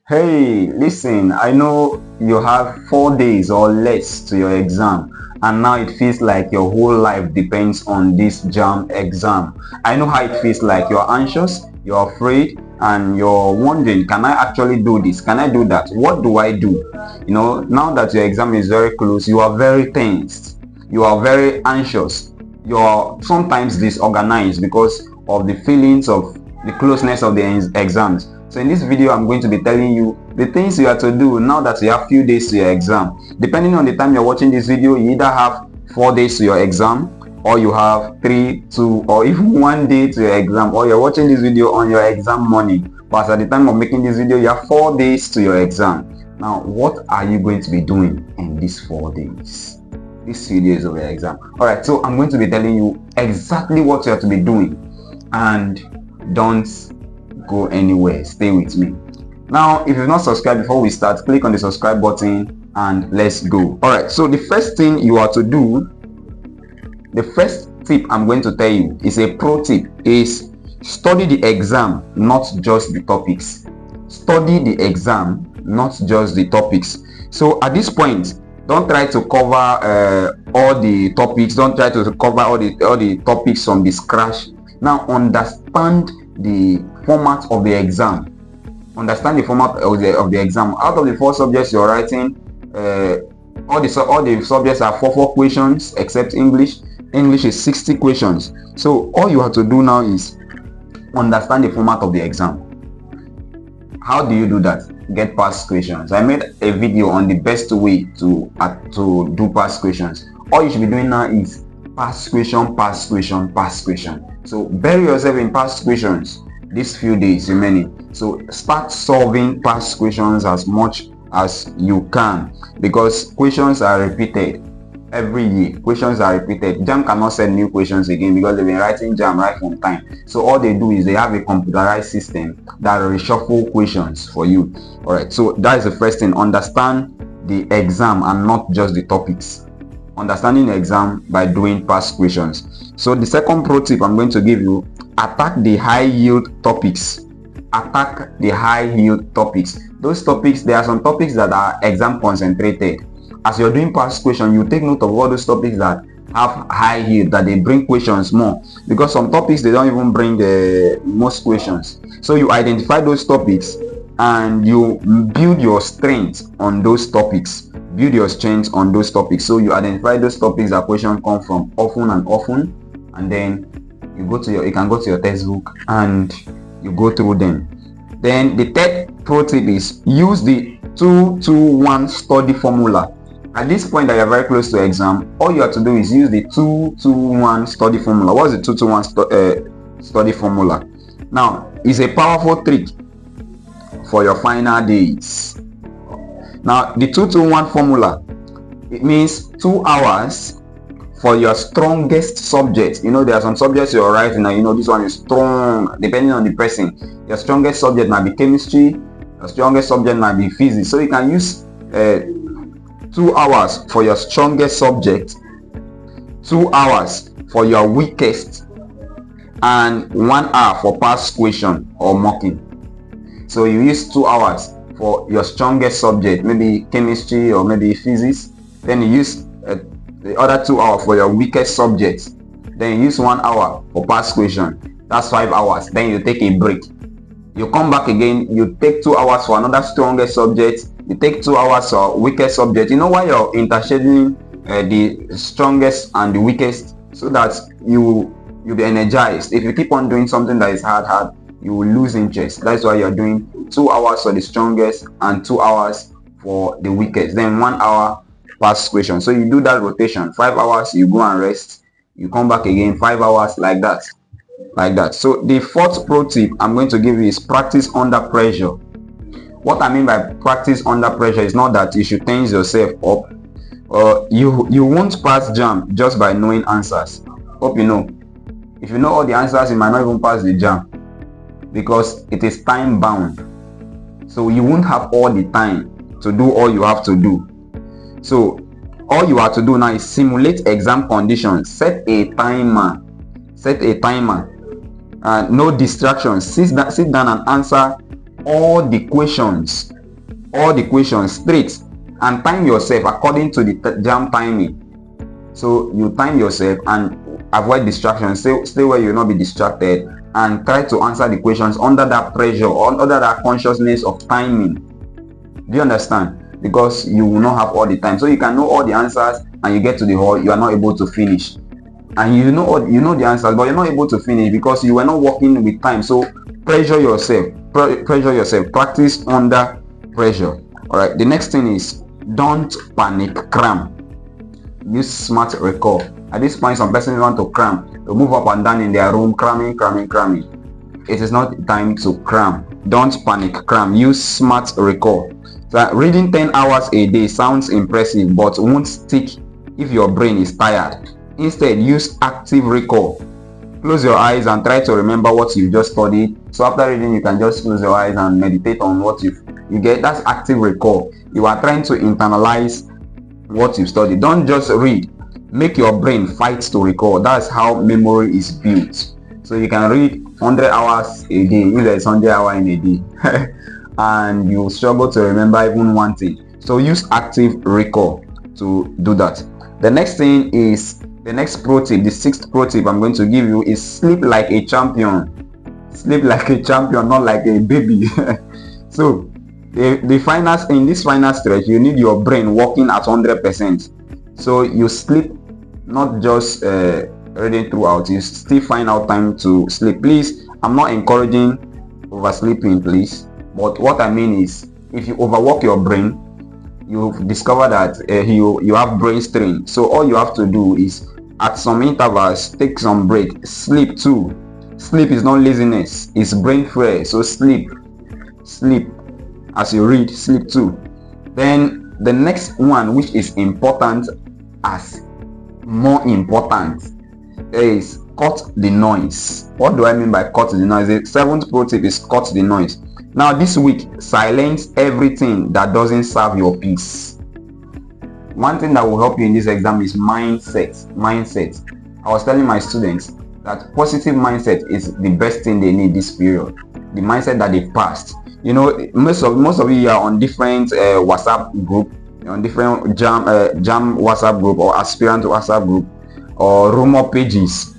Hey, listen, I know you have 4 days or less to your exam, and now it feels like your whole life depends on this JAM exam. I know how it feels like. You're anxious, you're afraid, and you're wondering, can I actually do this? Can I do that? What do I do? Now that your exam is very close, you are very tensed, you are very anxious, you're sometimes disorganized because of the feelings of the closeness of the exams. So in this video, I'm going to be telling you the things you have to do now that you have few days to your exam. Depending on the time you're watching this video, you either have 4 days to your exam, or you have 3, 2, or even 1 day to your exam, or you're watching this video on your exam morning. But at the time of making this video, you have 4 days to your exam. Now, what are you going to be doing in these 4 days? These few days of your exam. Alright, so I'm going to be telling you exactly what you have to be doing, and don't go anywhere. Stay with me. Now, if you've not subscribed before we start, click on the subscribe button and let's go. All right, so the first thing you are to do, the first tip I'm going to tell you is a pro tip, is study the exam, not just the topics. Study the exam, not just the topics. So at this point, don't try to cover all the topics. Don't try to cover all the topics from the scratch. Now understand the format of the exam. Understand the format of the exam. Out of the 4 subjects you're writing, all the subjects are 4 questions except English. English is 60 questions. So all you have to do now is understand the format of the exam. How do you do that? Get past questions. I made a video on the best way to do past questions. All you should be doing now is past question, past question, past question. So bury yourself in past questions these few days remaining. So start solving past questions as much as you can, because questions are repeated every year. Questions are repeated. JAM cannot send new questions again because they've been writing JAM right from time. So all they do is they have a computerized system that reshuffle questions for you. All right, so that is the first thing. Understand the exam and not just the topics. Understanding the exam by doing past questions. So the second pro tip I'm going to give you: attack the high yield topics. Attack the high yield topics. Those topics, there are some topics that are exam concentrated. As you're doing past question, you take note of all those topics that have high yield, that they bring questions more, because some topics they don't even bring the most questions. So you identify those topics and you build your strength on those topics. Build your strength on those topics. So you identify those topics that questions come from often, and then you can go to your textbook and you go through them. Then the third pro tip is use the 2-2-1 study formula. At this point that you're very close to exam, all you have to do is use the 2-2-1 study formula. What is the 2-2-1 study formula? Now, it's a powerful trick for your final days. Now, the 2-2-1 formula, it means 2 hours for your strongest subject. There are some subjects you're writing now, this one is strong. Depending on the person, your strongest subject might be chemistry, your strongest subject might be physics. So you can use 2 hours for your strongest subject, 2 hours for your weakest, and 1 hour for past question or mocking. So you use 2 hours for your strongest subject, maybe chemistry or maybe physics. Then you use the other 2 hours for your weakest subject. Then you use 1 hour for past question. That's 5 hours. Then you take a break. You come back again, you take 2 hours for another strongest subject. You take 2 hours for weakest subject. You know why you're interscheduling the strongest and the weakest? So that you'll be energized. If you keep on doing something that is hard, you will lose interest. That's why you're doing 2 hours for the strongest and 2 hours for the weakest. Then 1 hour past question. So you do that rotation. 5 hours, you go and rest. You come back again, 5 hours, like that. So the fourth pro tip I'm going to give you is practice under pressure. What I mean by practice under pressure is not that you should tense yourself up. You won't pass JAM just by knowing answers. Hope you know. If you know all the answers, you might not even pass the JAM, because it is time bound. So you won't have all the time to do all you have to do. So all you have to do now is simulate exam conditions. Set a timer. No distractions. Sit down and answer all the questions all the questions straight and time yourself according to the jam timing. So you time yourself and avoid distractions. Stay where you'll not be distracted, and try to answer the questions under that pressure or under that consciousness of timing. Do you understand? Because you will not have all the time. So you can know all the answers and you get to the hall, you are not able to finish. And you know the answers, but you're not able to finish because you were not working with time. So pressure yourself. Pressure yourself. Practice under pressure. All right. The next thing is don't panic cram. Use smart recall. At this point, some persons want to cram. They move up and down in their room, cramming. It is not time to cram. Don't panic cram. Use smart recall. So reading 10 hours a day sounds impressive, but won't stick if your brain is tired. Instead, use active recall. Close your eyes and try to remember what you just studied. So after reading, you can just close your eyes and meditate on what you get. That's active recall. You are trying to internalize what you've studied. Don't just read. Make your brain fight to recall. That's how memory is built. So you can read 100 hours a day if there is 100 hours in a day and you struggle to remember even one thing. So use active recall to do that. The next thing is, the next pro tip, the 6th pro tip I'm going to give you is sleep like a champion. Sleep like a champion, not like a baby. So in this final stretch, you need your brain working at 100%. So you sleep, not just reading throughout. You still find out time to sleep. Please, I'm not encouraging oversleeping, please. But what I mean is, if you overwork your brain, you discover that you have brain strain. So all you have to do is, at some intervals, take some break. Sleep too. Sleep is not laziness, it's brain fresh. So sleep. As you read, sleep too. Then the next one, which is important as more important, is cut the noise. What do I mean by cut the noise? The 7th pro tip is cut the noise. Now this week, silence everything that doesn't serve your peace. One thing that will help you in this exam is mindset. I was telling my students that positive mindset is the best thing they need this period. The mindset that they've passed. You know, most of you are on different WhatsApp group, on different jam WhatsApp group or aspirant WhatsApp group or rumor pages.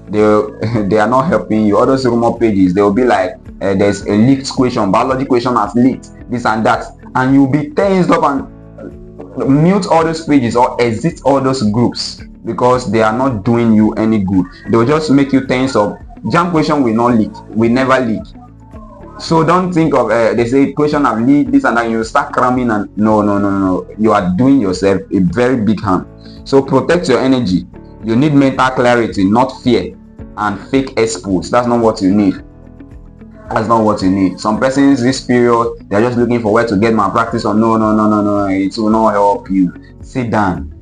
They are not helping you. All those rumor pages, they will be like, there's a leaked question, biology question has leaked, this and that, and you'll be tensed up and mute all those pages or exit all those groups because they are not doing you any good. They will just make you tense up. Jam question will not leak, will never leak. So don't think of they say question have leaked, this and that, you start cramming, and no, you are doing yourself a very big harm. So protect your energy. You need mental clarity, not fear and fake exports. That's not what you need. Some persons this period, they're just looking for where to get malpractice or no, it will not help you. Sit down.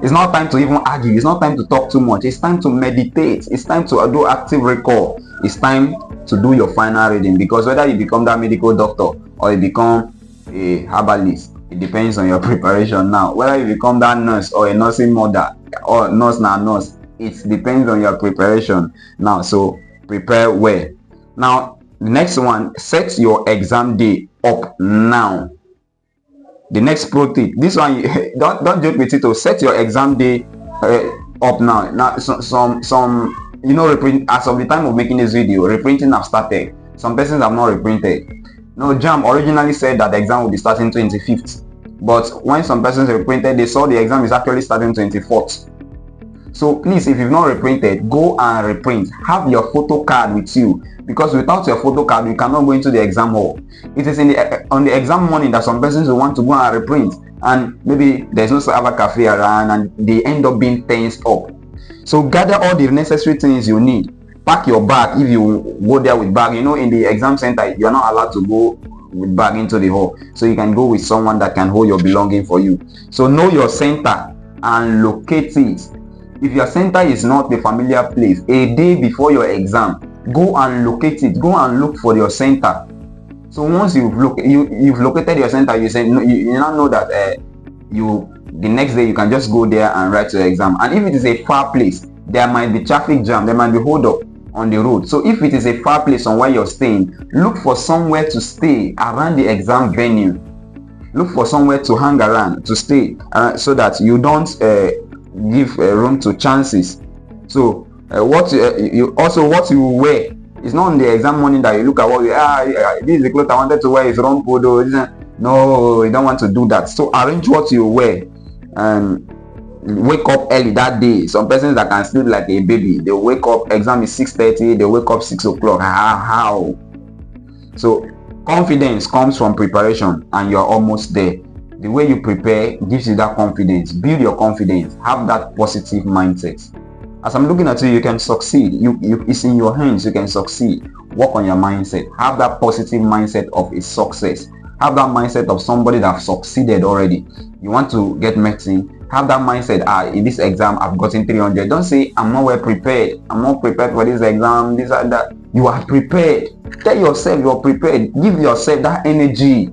It's not time to even argue. It's not time to talk too much. It's time to meditate. It's time to do active recall. It's time to do your final reading, because whether you become that medical doctor or you become a herbalist, it depends on your preparation. Now, whether you become that nurse or a nursing mother or nurse, it depends on your preparation. Now, so prepare well. Now, the next one, set your exam day up now. The next pro tip, this one, don't joke with it. To set your exam day up now. Now, some as of the time of making this video, reprinting have started. Some persons have not reprinted. No, JAM originally said that the exam will be starting 25th, but when some persons reprinted, they saw the exam is actually starting 24th. So please, if you've not reprinted, go and reprint. Have your photo card with you, because without your photo card, you cannot go into the exam hall. It is on the exam morning that some persons will want to go and reprint, and maybe there's no cyber cafe around, and they end up being tensed up. So gather all the necessary things you need. Pack your bag if you go there with bag. You know, in the exam center, you're not allowed to go with bag into the hall. So you can go with someone that can hold your belonging for you. So know your center and locate it. If your center is not the familiar place, a day before your exam, go and locate it. Go and look for your center. So once you've located your center, you say you now know that the next day you can just go there and write your exam. And if it is a far place, there might be traffic jam, there might be hold up on the road. So if it is a far place on where you're staying, look for somewhere to stay around the exam venue. Look for somewhere to hang around, to stay, so that you don't give room to chances. So what you wear. It's not on the exam morning that you look at what you this is the clothes I wanted to wear, it's wrong photo. No, you don't want to do that. So arrange what you wear and wake up early that day. Some persons that can sleep like a baby, they wake up, exam is 6:30, they wake up 6 o'clock. How? So confidence comes from preparation, and you're almost there. The way you prepare gives you that confidence. Build your confidence. Have that positive mindset. As I'm looking at you, you can succeed. It's in your hands. You can succeed. Work on your mindset. Have that positive mindset of a success. Have that mindset of somebody that has succeeded already. You want to get medicine. Have that mindset. In this exam, I've gotten 300. Don't say, I'm not well prepared. I'm not prepared for this exam. This and that. You are prepared. Tell yourself you're prepared. Give yourself that energy.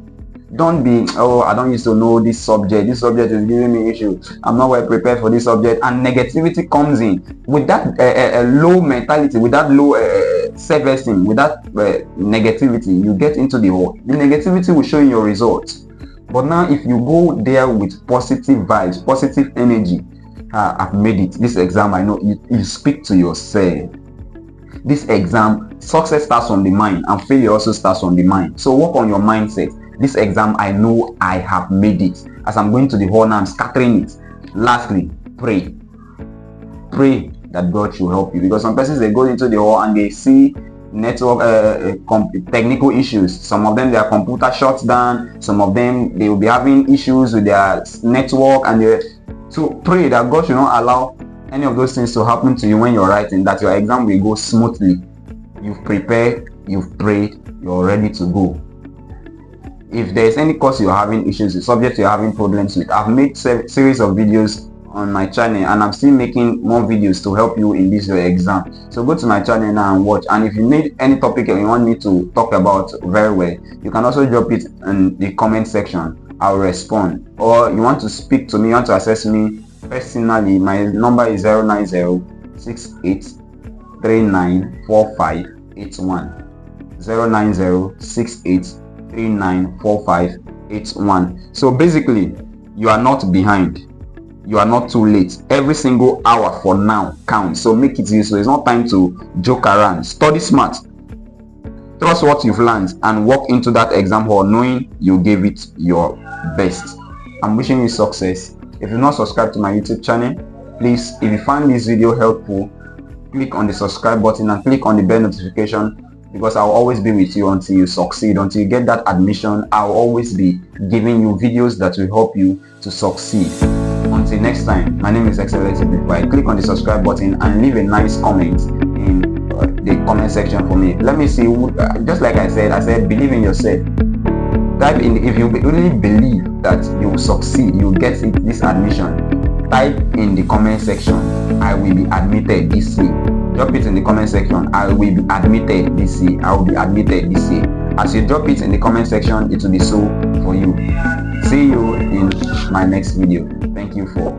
Don't be, I don't used to know this subject. This subject is giving me issues. I'm not well prepared for this subject. And negativity comes in. With that low mentality, with that low self-esteem, with that negativity, you get into the hole. The negativity will show you your results. But now if you go there with positive vibes, positive energy, I've made it. This exam, I know, you speak to yourself. This exam, success starts from the mind and failure also starts from the mind. So work on your mindset. This exam, I know I have made it. As I'm going to the hall now, I'm scattering it. Lastly, pray. Pray that God should help you. Because some persons, they go into the hall and they see network technical issues. Some of them, their computer shuts down. Some of them, they will be having issues with their network. So pray that God should not allow any of those things to happen to you when you're writing, that your exam will go smoothly. You've prepared, you've prayed, you're ready to go. If there's any course you're having issues with, subject you're having problems with, I've made series of videos on my channel, and I'm still making more videos to help you in this exam. So go to my channel now and watch. And if you need any topic you want me to talk about very well, you can also drop it in the comment section. I'll respond. Or you want to speak to me, you want to access me personally, my number is 09068394581. 09068394581. So basically, you are not behind, you are not too late. Every single hour for now counts, so make it useful. It's not time to joke around. Study smart, trust what you've learned, and walk into that exam hall knowing you gave it your best. I'm wishing you success. If you're not subscribed to my YouTube channel, please, if you find this video helpful, click on the subscribe button and click on the bell notification, because I'll always be with you until you succeed. Until you get that admission, I'll always be giving you videos that will help you to succeed. Until next time, my name is Excellence. Click on the subscribe button and leave a nice comment in the comment section for me. Let me see who, just like I said, believe in yourself. Type in, if you really believe that you will succeed, you will get this admission, type in the comment section, I will be admitted this year. Drop it in the comment section, I will be admitted this year. I will be admitted this year. As you drop it in the comment section, it will be so for you. See you in my next video. Thank you for